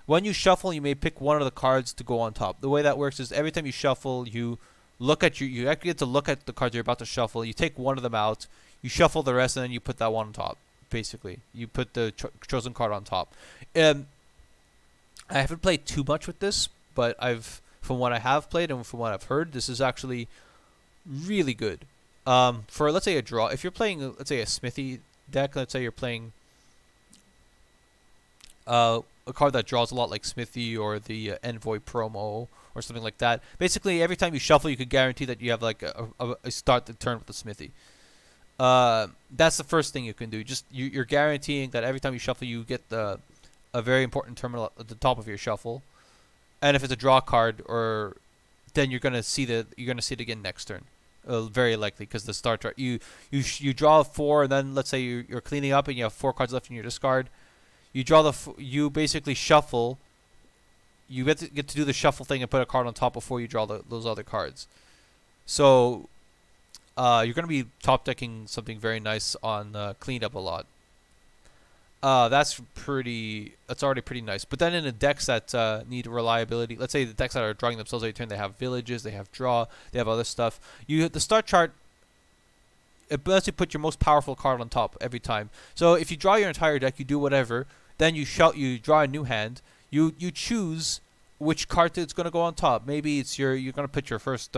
When you shuffle, you may pick one of the cards to go on top. The way that works is every time you shuffle, you look at you actually get to look at the cards you're about to shuffle. You take one of them out, you shuffle the rest, and then you put that one on top. Basically, you put the chosen card on top. I haven't played too much with this, but from what I have played and from what I've heard, this is actually really good. For, let's say, a draw, if you're playing, let's say, a Smithy deck, let's say you're playing a card that draws a lot like Smithy or the Envoy promo or something like that. Basically, every time you shuffle, you could guarantee that you have like a start the turn with the Smithy. That's the first thing you can do. Just you're guaranteeing that every time you shuffle, you get a very important terminal at the top of your shuffle, and if it's a draw card, then you're gonna see it again next turn, very likely, because the start chart you draw 4, and then let's say you're cleaning up and you have 4 cards left in your discard. You draw you basically shuffle. You get to do the shuffle thing and put a card on top before you draw those other cards. So you're gonna be top decking something very nice on cleanup a lot. That's already pretty nice. But then in the decks that need reliability, let's say the decks that are drawing themselves every turn, they have villages, they have draw, they have other stuff. The start chart, it lets you put your most powerful card on top every time. So if you draw your entire deck, you do whatever, then you draw a new hand. You choose which card it's going to go on top. Maybe it's you're going to put your first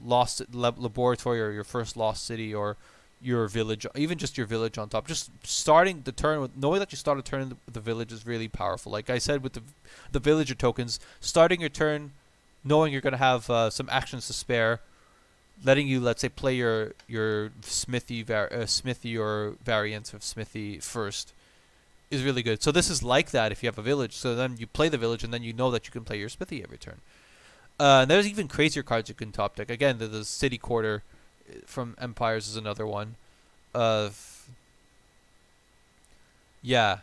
lost laboratory, or your first lost city, or your village, even just your village on top. Just starting the turn with knowing that you start a turn with the village is really powerful. Like I said with the villager tokens, starting your turn knowing you're going to have some actions to spare, letting you, let's say, play your Smithy or variant of Smithy first is really good. So this is like that if you have a village. So then you play the village, and then you know that you can play your Smithy every turn. And there's even crazier cards you can top deck. Again, the City Quarter from Empires is another one. Yeah,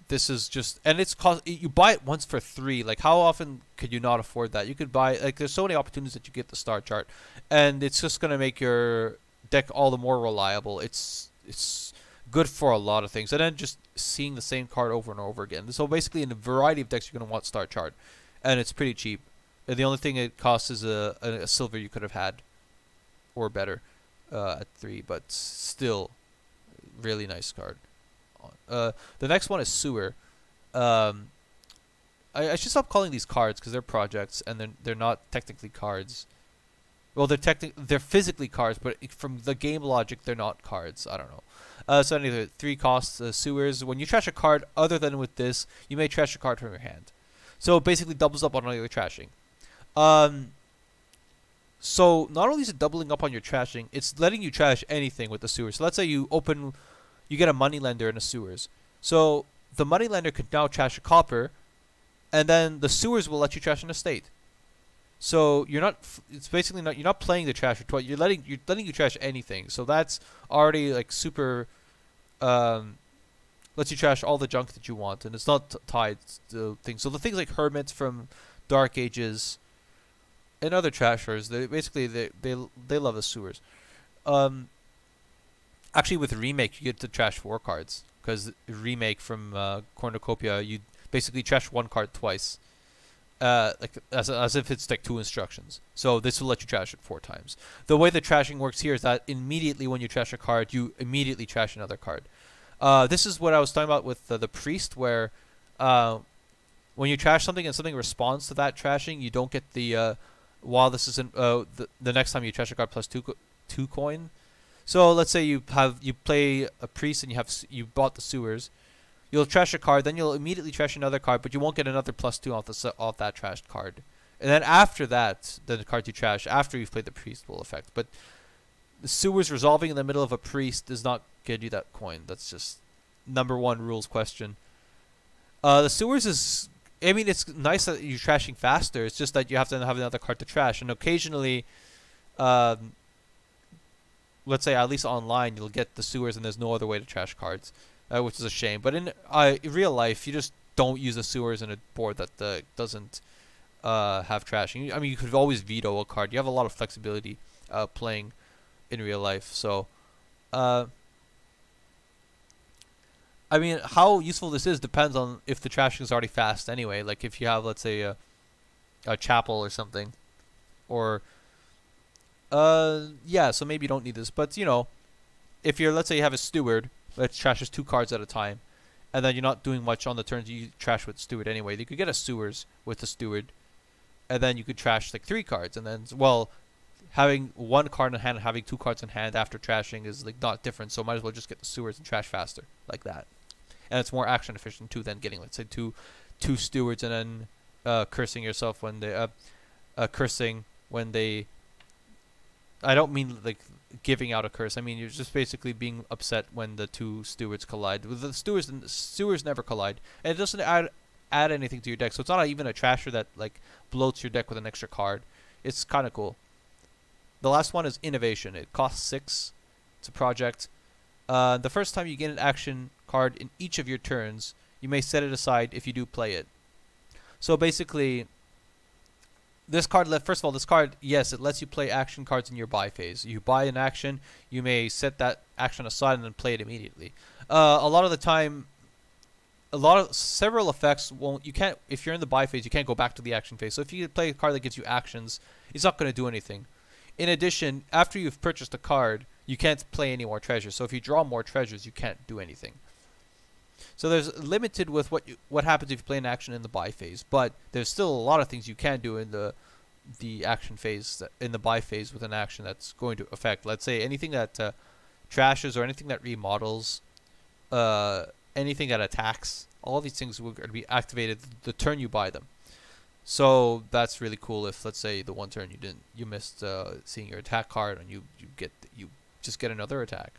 this is just, and it's you buy it once for 3. Like, how often could you not afford that? You could buy, like, there's so many opportunities that you get the star chart, and it's just gonna make your deck all the more reliable. It's good for a lot of things, and then just seeing the same card over and over again. So basically, in a variety of decks, you're gonna want star chart, and it's pretty cheap. And the only thing it costs is a silver you could have had, or better, at 3, but still, really nice card. The next one is Sewer. I should stop calling these cards because they're projects, and they're not technically cards. Well, they're physically cards, but from the game logic, they're not cards. I don't know. So anyway, 3 costs, Sewers. When you trash a card other than with this, you may trash a card from your hand. So it basically doubles up on all your trashing. So not only is it doubling up on your trashing, it's letting you trash anything with the Sewers. So let's say you get a moneylender in the Sewers. So the moneylender could now trash a copper, and then the Sewers will let you trash an estate. So you're not playing the trasher twice. You're letting you trash anything. So that's already like super. Lets you trash all the junk that you want, and it's not tied to things. So the things like Hermits from Dark Ages and other trashers, they love the Sewers. Actually, with Remake, you get to trash 4 cards, because Remake from Cornucopia, you basically trash 1 card twice. like as if it's like 2 instructions. So this will let you trash it 4 times. The way the trashing works here is that immediately when you trash a card, you immediately trash another card. This is what I was talking about with the priest, where when you trash something and something responds to that trashing, you don't get the while this is in, the next time you trash a card plus 2 coin. So let's say you play a priest and you bought the sewers. You'll trash a card, then you'll immediately trash another card, but you won't get another +2 off that trashed card. And then after that, the card you trash after you've played the priest will affect. But the sewers resolving in the middle of a priest does not get you that coin. That's just #1 rules question. The sewers is, I mean, it's nice that you're trashing faster. It's just that you have to have another card to trash, and occasionally, let's say at least online, you'll get the sewers and there's no other way to trash cards. Which is a shame. But in real life, you just don't use the sewers in a board that doesn't have trashing. I mean, you could always veto a card. You have a lot of flexibility playing in real life. So, I mean, how useful this is depends on if the trashing is already fast anyway. Like if you have, let's say, a chapel or something. Or, yeah, so maybe you don't need this. But, you know, if you're, let's say you have a steward, let's trashes 2 cards at a time, and then you're not doing much on the turns you trash with steward anyway. You could get a sewers with the steward, and then you could trash like 3 cards, and then, well, having 1 card in hand and having 2 cards in hand after trashing is like not different, so might as well just get the sewers and trash faster like that. And it's more action efficient too than getting, let's say, two stewards and then cursing yourself when they cursing when they. I don't mean like giving out a curse. I mean you're just basically being upset when the 2 stewards collide. With the sewers never collide, and it doesn't add anything to your deck. So it's not even a trasher that like bloats your deck with an extra card. It's kind of cool. The last one is innovation. It costs 6. It's a project. The first time you gain an action card in each of your turns, you may set it aside if you do play it. So basically, this card, first of all, this card, yes, it lets you play action cards in your buy phase. You buy an action, you may set that action aside and then play it immediately. A lot of the time, several effects won't, you can't, if you're in the buy phase, you can't go back to the action phase. So if you play a card that gives you actions, it's not going to do anything. In addition, after you've purchased a card, you can't play any more treasures. So if you draw more treasures, you can't do anything. So there's limited with what happens if you play an action in the buy phase, but there's still a lot of things you can do in the action phase, in the buy phase with an action that's going to affect. Let's say anything that trashes or anything that remodels, anything that attacks. All these things will be activated the turn you buy them. So that's really cool. If let's say the one turn you missed seeing your attack card and you just get another attack.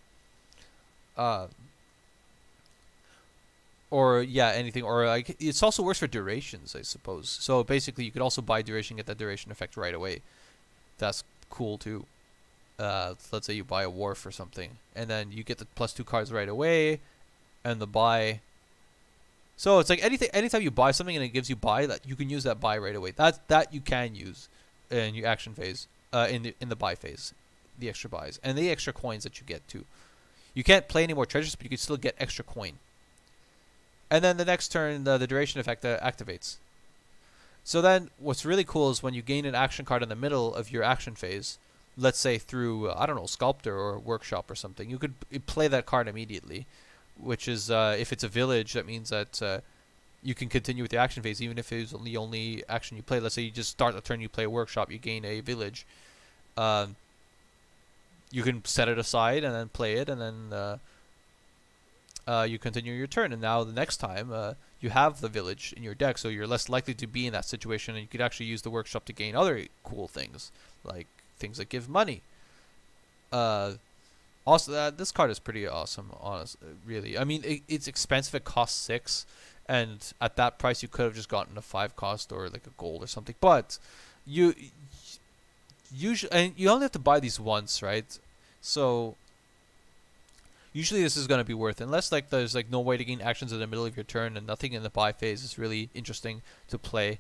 Or yeah, anything, or like it's also works for durations, I suppose. So basically, you could also buy duration, get that duration effect right away. That's cool too. Let's say you buy a wharf or something, and then you get the +2 cards right away, and the buy. So it's like anytime you buy something and it gives you buy, that you can use that buy right away. That you can use in your action phase, in the buy phase, the extra buys and the extra coins that you get too. You can't play any more treasures, but you can still get extra coin. And then the next turn, the duration effect activates. So then what's really cool is when you gain an action card in the middle of your action phase, let's say through, I don't know, Sculptor or Workshop or something, you could play that card immediately, which is, if it's a village, that means that you can continue with the action phase, even if it's the only action you play. Let's say you just start the turn, you play a Workshop, you gain a village. You can set it aside and then play it, and then you continue your turn, and now the next time you have the village in your deck, so you're less likely to be in that situation, and you could actually use the Workshop to gain other cool things, like things that give money. Also, this card is pretty awesome, honestly, really. I mean, it's expensive. It costs 6, and at that price, you could have just gotten a 5 cost or like a gold or something. But you usually, and you only have to buy these once, right? So usually this is going to be worth it, unless like there's like no way to gain actions in the middle of your turn, and nothing in the buy phase is really interesting to play.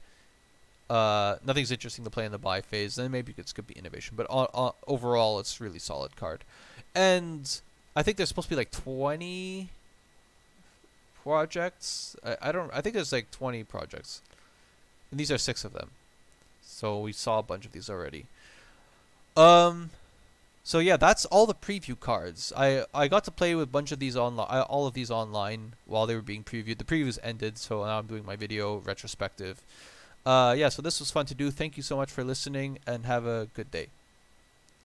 Nothing's interesting to play in the buy phase. Then maybe you could skip the innovation, but overall it's really solid card. And I think there's supposed to be like 20 projects. I think there's like 20 projects. And these are 6 of them. So we saw a bunch of these already. So yeah, that's all the preview cards. I got to play with a bunch of these online, all of these online while they were being previewed. The previews ended, so now I'm doing my video retrospective. Yeah, so this was fun to do. Thank you so much for listening, and have a good day.